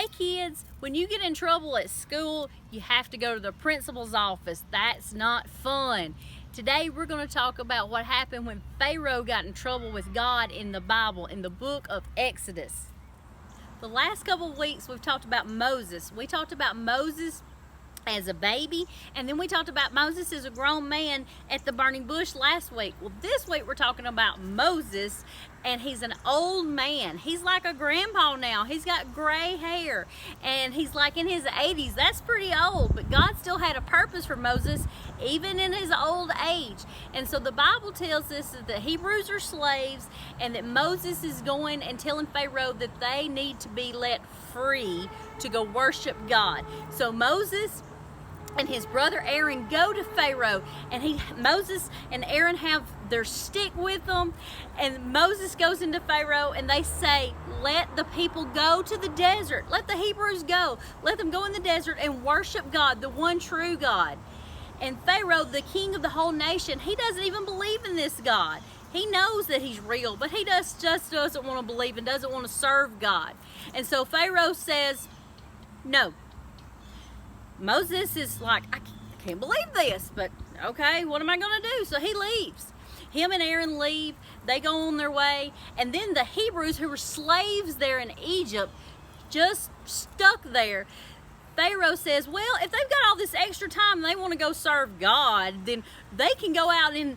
Hey kids, when you get in trouble at school, you have to go to the principal's office. That's not fun. Today we're going to talk about what happened when Pharaoh got in trouble with God in the Bible, in the book of Exodus. The last couple of weeks we've talked about Moses. We talked about Moses as a baby, and then we talked about Moses as a grown man at the burning bush last week. Well, this week we're talking about Moses, and he's an old man. He's like a grandpa now. He's got gray hair, and he's like in his 80s. That's pretty old, but God still had a purpose for Moses even in his old age. And so the Bible tells us that the Hebrews are slaves, and that Moses is going and telling Pharaoh that they need to be let free to go worship God. So Moses and his brother Aaron go to Pharaoh, and Moses and Aaron have their stick with them, and Moses goes into Pharaoh and they say, let the people go to the desert. Let the Hebrews go. Let them go in the desert and worship God, the one true God. And Pharaoh, the king of the whole nation, he doesn't even believe in this God. He knows that he's real, but he just doesn't want to believe and doesn't want to serve God. And so Pharaoh says, no. Moses is like, I can't believe this, but okay, what am I going to do? So he leaves. Him and Aaron leave. They go on their way. And then the Hebrews, who were slaves there in Egypt, just stuck there. Pharaoh says, well, if they've got all this extra time and they want to go serve God, then they can go out and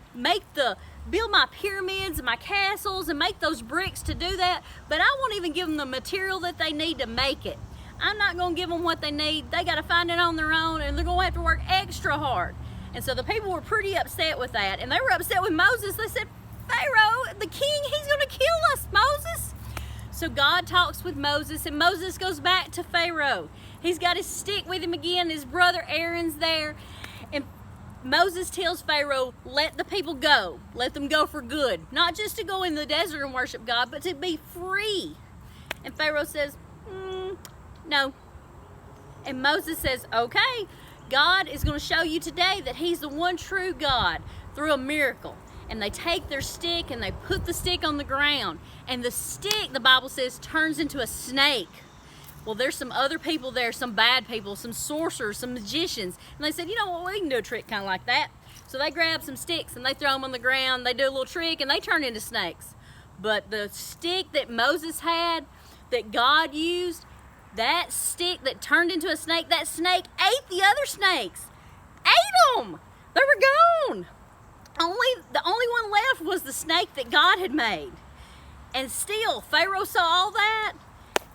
build my pyramids and my castles and make those bricks to do that, but I won't even give them the material that they need to make it. I'm not going to give them what they need. They got to find it on their own, and they're going to have to work extra hard. And so the people were pretty upset with that, and they were upset with Moses. They said, Pharaoh, the king, he's going to kill us, Moses. So God talks with Moses, and Moses goes back to Pharaoh. He's got his stick with him again. His brother Aaron's there. And Moses tells Pharaoh, let the people go. Let them go for good. Not just to go in the desert and worship God, but to be free. And Pharaoh says, no. And Moses says, okay, God is going to show you today that he's the one true God through a miracle. And they take their stick and they put the stick on the ground. And the stick, the Bible says, turns into a snake. Well, there's some other people there, some bad people, some sorcerers, some magicians. And they said, you know what, we can do a trick kind of like that. So they grab some sticks and they throw them on the ground. They do a little trick and they turn into snakes. But the stick that Moses had, that God used, that stick that turned into a snake, that snake ate the other snakes. Ate them! They were gone. The only one left was the snake that God had made. And still, Pharaoh saw all that.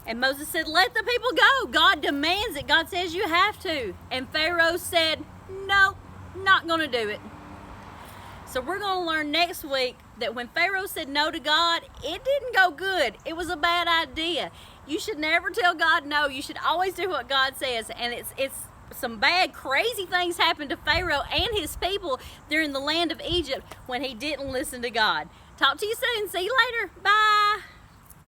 And Moses said, let the people go. God demands it. God says you have to. And Pharaoh said, no, not going to do it. So we're going to learn next week that when Pharaoh said no to God, it didn't go good. It was a bad idea. You should never tell God no. You should always do what God says. And it's some bad, crazy things happened to Pharaoh and his people there in the land of Egypt when he didn't listen to God. Talk to you soon. See you later. Bye.